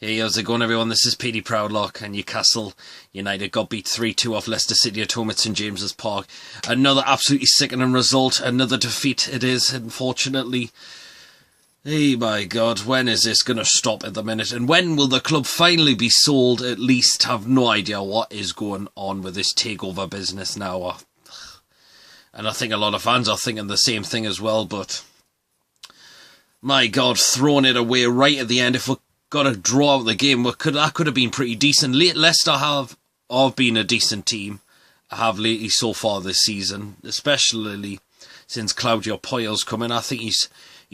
Hey, how's it going, everyone? This is Petey Proudlock, and Newcastle United got beat 3-2 off Leicester City at home at St James's Park. Another absolutely sickening result, another defeat it is, unfortunately. Hey, my God, when is this going to stop at the minute? And when will the club finally be sold? At least have no idea what is going on with this takeover business now. And I think a lot of fans are thinking the same thing as well, but my God, throwing it away right at the end. If we got a draw out the game, that could have been pretty decent. Leicester have been a decent team, have lately so far this season, especially since Claudio Puel's come in. I think he's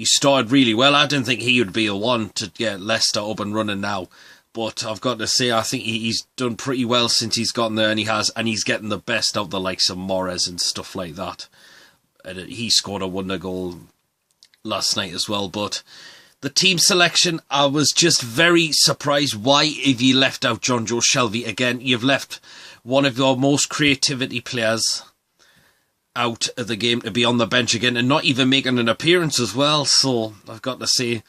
started really well. I didn't think he would be the one to get Leicester up and running now, but I've got to say I think he's done pretty well since he's gotten there, and he's getting the best out of the likes of Morez and stuff like that. And he scored a wonder goal last night as well. But the team selection, I was just very surprised. Why have you left out John Joe Shelvey again? You've left one of your most creativity players out of the game to be on the bench again and not even making an appearance as well. So I've got to say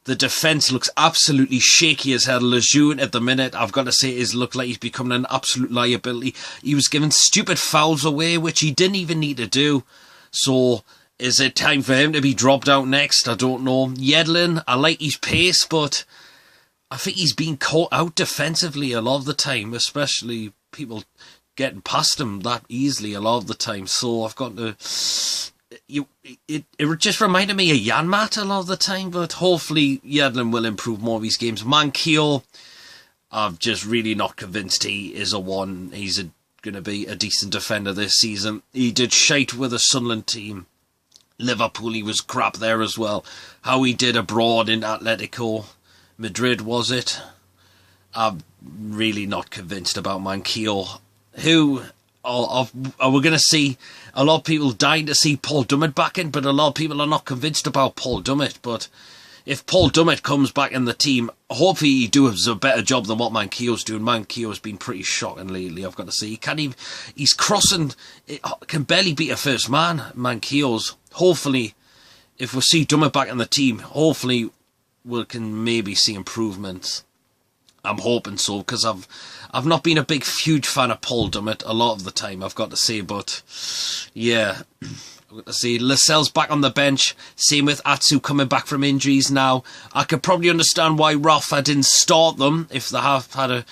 the defence looks absolutely shaky as hell. Lejeune at the minute, I've got to say, is looked like he's becoming an absolute liability. He was giving stupid fouls away, which he didn't even need to do. So is it time for him to be dropped out next? I don't know. Yedlin, I like his pace, but I think he's been caught out defensively a lot of the time, especially people getting past him that easily a lot of the time. So I've got to... It just reminded me of Janmaat a lot of the time, but hopefully Yedlin will improve more of his games. Manquillo, I'm just really not convinced he is a one. He's going to be a decent defender this season. He did shite with the Sunderland team. Liverpool, he was crap there as well. How he did abroad in Atletico Madrid, was it? I'm really not convinced about Manquillo. Who are we going to see a lot of people dying to see Paul Dummett back in, but a lot of people are not convinced about Paul Dummett. But if Paul Dummett comes back in the team, hopefully he does a better job than what Manquillo's doing. Manquillo's been pretty shocking lately, I've got to say. He can't even, he's crossing, can barely beat a first man, Manquillo's. Hopefully, if we see Dummett back in the team, hopefully we can maybe see improvements. I'm hoping so, because I've not been a huge fan of Paul Dummett a lot of the time, I've got to say. But yeah, I've got to say Lascelles back on the bench. Same with Atsu coming back from injuries now. I could probably understand why Rafa didn't start them if they have had a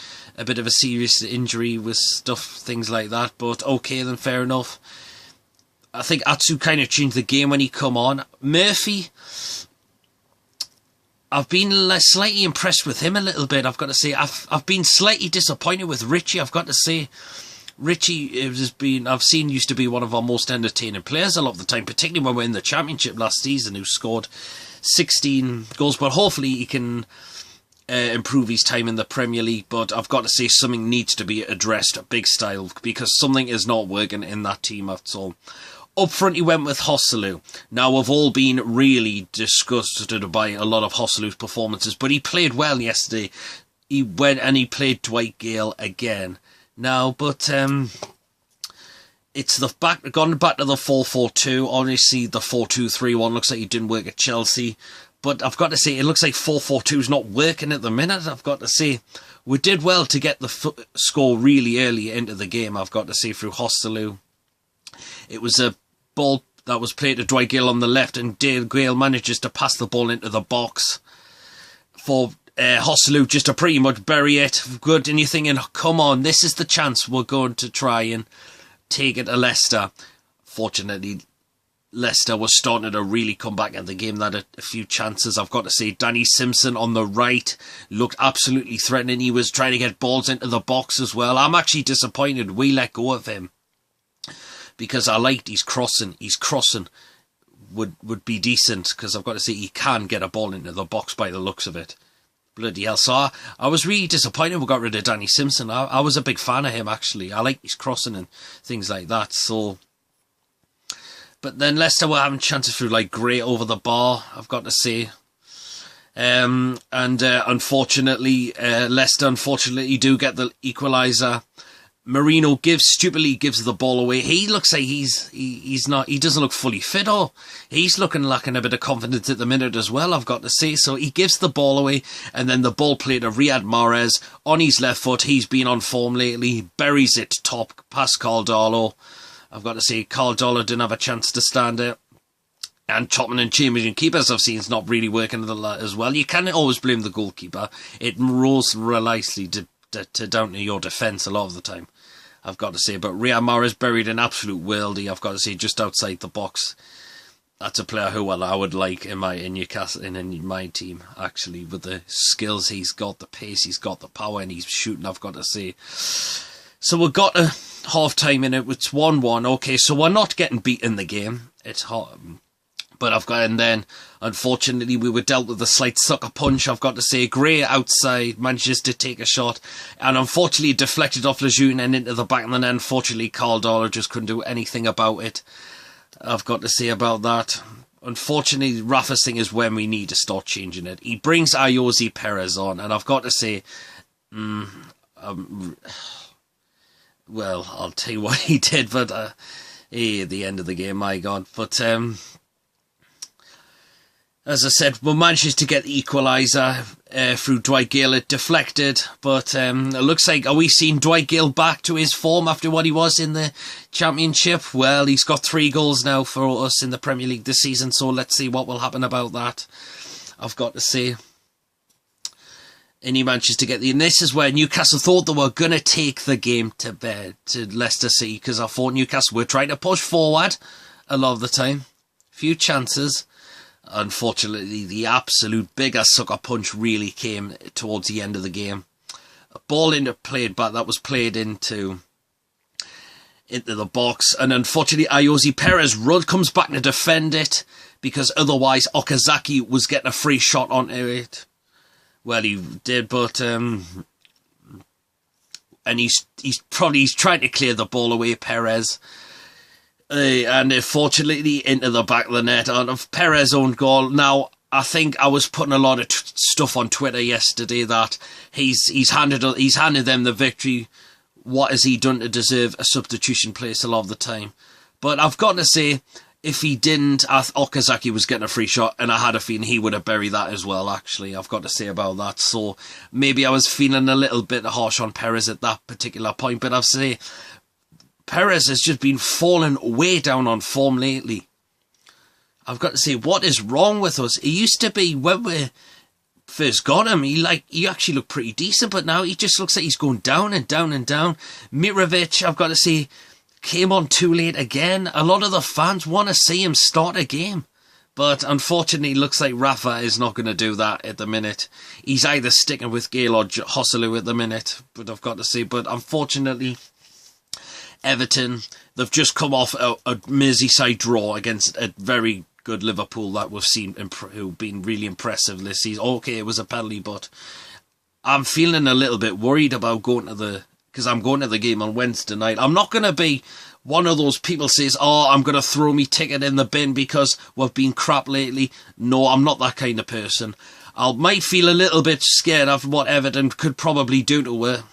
bit of a serious injury with things like that. But okay, then fair enough. I think Atsu kind of changed the game when he come on. Murphy, I've been slightly impressed with him a little bit, I've got to say. I've been slightly disappointed with Richie, I've got to say. Richie I've seen used to be one of our most entertaining players a lot of the time, particularly when we were in the Championship last season, who scored 16 goals. But hopefully he can improve his time in the Premier League. But I've got to say something needs to be addressed, big style, because something is not working in that team at all. Up front, he went with Joselu. Now, we've all been really disgusted by a lot of Joselu's performances, but he played well yesterday. He went and he played Dwight Gale again. Now, but it's gone back to the 4-4-2. Obviously, the 4-2-3-1 looks like it didn't work at Chelsea. But I've got to say, it looks like 4-4-2 is not working at the minute. I've got to say, we did well to get the score really early into the game, I've got to say, through Joselu. It was a ball that was played to Dwight Gale on the left, and Dale Gale manages to pass the ball into the box for Joselu just to pretty much bury it. Good, and you're thinking, come on, this is the chance we're going to try and take it to Leicester. Fortunately, Leicester was starting to really come back in the game. They had a few chances, I've got to say. Danny Simpson on the right looked absolutely threatening. He was trying to get balls into the box as well. I'm actually disappointed we let go of him, because I liked his crossing. His crossing would be decent, because I've got to say he can get a ball into the box by the looks of it. Bloody hell. So I was really disappointed we got rid of Danny Simpson. I was a big fan of him, actually. I like his crossing and things like that. So, but then Leicester were having chances through like Gray over the bar, I've got to say. Unfortunately, Leicester do get the equaliser Marino stupidly gives the ball away. He looks like he doesn't look fully fit, or he's lacking a bit of confidence at the minute as well, I've got to say. So he gives the ball away, and then the ball play to Riyad Mahrez on his left foot. He's been on form lately. He buries it top past Caldolo. I've got to say, Caldolo didn't have a chance to stand it. And Topman and Chambers keepers I've seen is not really working as well. You can't always blame the goalkeeper. It rolls religiously down to your defence a lot of the time, I've got to say. But Riyad Mahrez buried an absolute worldie, I've got to say, just outside the box. That's a player who I would like in Newcastle, in my team, actually, with the skills he's got, the pace he's got, the power, and he's shooting, I've got to say. So we've got a half-time in it. It's 1-1. Okay, so we're not getting beat in the game. It's hot. But and then, unfortunately, we were dealt with a slight sucker punch, I've got to say. Gray outside manages to take a shot, and unfortunately deflected off Lejeune and into the back, and then unfortunately Caldolo just couldn't do anything about it, I've got to say about that. Unfortunately, Rafa Singh is when we need to start changing it. He brings Ayoze Perez on, and I've got to say, well, I'll tell you what he did, but at the end of the game, my God. But as I said, we managed to get the equaliser through Dwight Gale. It deflected, but it looks like, are we seeing Dwight Gale back to his form after what he was in the Championship? Well, he's got 3 goals now for us in the Premier League this season, so let's see what will happen about that, I've got to say. And he manages to get and this is where Newcastle thought they were going to take the game to Leicester City, because I thought Newcastle were trying to push forward a lot of the time. Few chances. Unfortunately, the absolute bigger sucker punch really came towards the end of the game. A ball that was played into the box, and unfortunately Ayoze Perez comes back to defend it, because otherwise Okazaki was getting a free shot onto it. Well, he did, but and he's trying to clear the ball away, Perez. And unfortunately into the back of the net on of Perez' own goal. Now, I think I was putting a lot of stuff on Twitter yesterday that he's handed them the victory. What has he done to deserve a substitution place a lot of the time? But I've got to say, if he didn't, Okazaki was getting a free shot, and I had a feeling he would have buried that as well, actually, I've got to say about that. So maybe I was feeling a little bit harsh on Perez at that particular point, but I've say Perez has just been falling way down on form lately. I've got to say, what is wrong with us? He used to be, when we first got him, he actually looked pretty decent, but now he just looks like he's going down and down and down. Mitrovic, I've got to say, came on too late again. A lot of the fans want to see him start a game, but unfortunately, it looks like Rafa is not going to do that at the minute. He's either sticking with Gale or Joselu at the minute, but I've got to say, but unfortunately, Everton, they've just come off a Merseyside draw against a very good Liverpool that we've seen who've been really impressive this season. Okay, it was a penalty, but I'm feeling a little bit worried about because I'm going to the game on Wednesday night. I'm not going to be one of those people says, oh, I'm going to throw me ticket in the bin because we've been crap lately. No, I'm not that kind of person. I might feel a little bit scared of what Everton could probably do to her.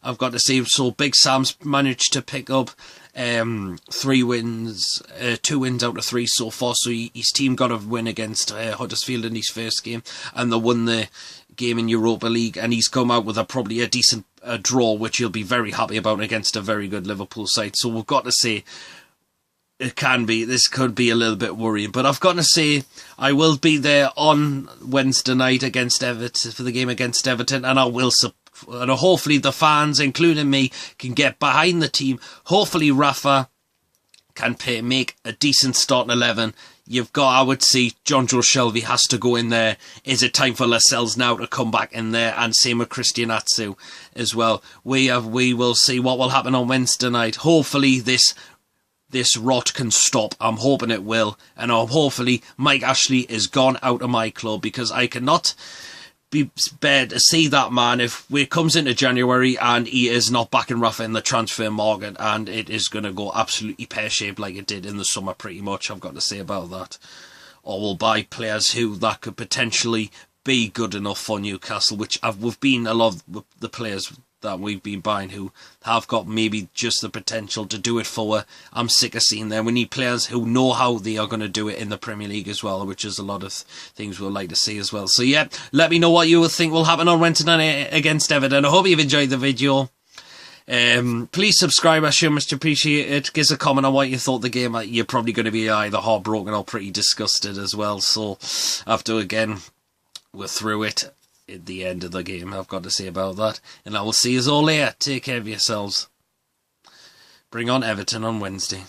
I've got to say, so Big Sam's managed to pick up 3 wins, 2 wins out of 3 so far. So his team got a win against Huddersfield in his first game, and they won the game in Europa League. And he's come out with probably a decent draw, which he'll be very happy about against a very good Liverpool side. So we've got to say, this could be a little bit worrying. But I've got to say, I will be there on Wednesday night against Everton for the game against Everton, and I will support. And hopefully the fans, including me, can get behind the team. Hopefully Rafa can make a decent starting 11. I would say, John Joe Shelby has to go in there. Is it time for Lascelles now to come back in there? And same with Christian Atsu as well. We will see what will happen on Wednesday night. Hopefully this rot can stop. I'm hoping it will. And hopefully Mike Ashley is gone out of my club, because I cannot be bad to see that man if it comes into January and he is not backing Rafa in the transfer market, and it is going to go absolutely pear-shaped like it did in the summer pretty much, I've got to say about that. Or we'll buy players that could potentially be good enough for Newcastle, which we've been a lot of the players that we've been buying who have got maybe just the potential to do it for. I'm sick of seeing them. We need players who know how they are going to do it in the Premier League as well, which is a lot of things we'll like to see as well. So yeah, let me know what you think will happen on Wednesday night against Everton. I hope you've enjoyed the video. Please subscribe, I sure much appreciate it. Give us a comment on what you thought of the game. You're probably going to be either heartbroken or pretty disgusted as well. So after again, we're through it at the end of the game, I've got to say about that. And I will see you all later. Take care of yourselves. Bring on Everton on Wednesday.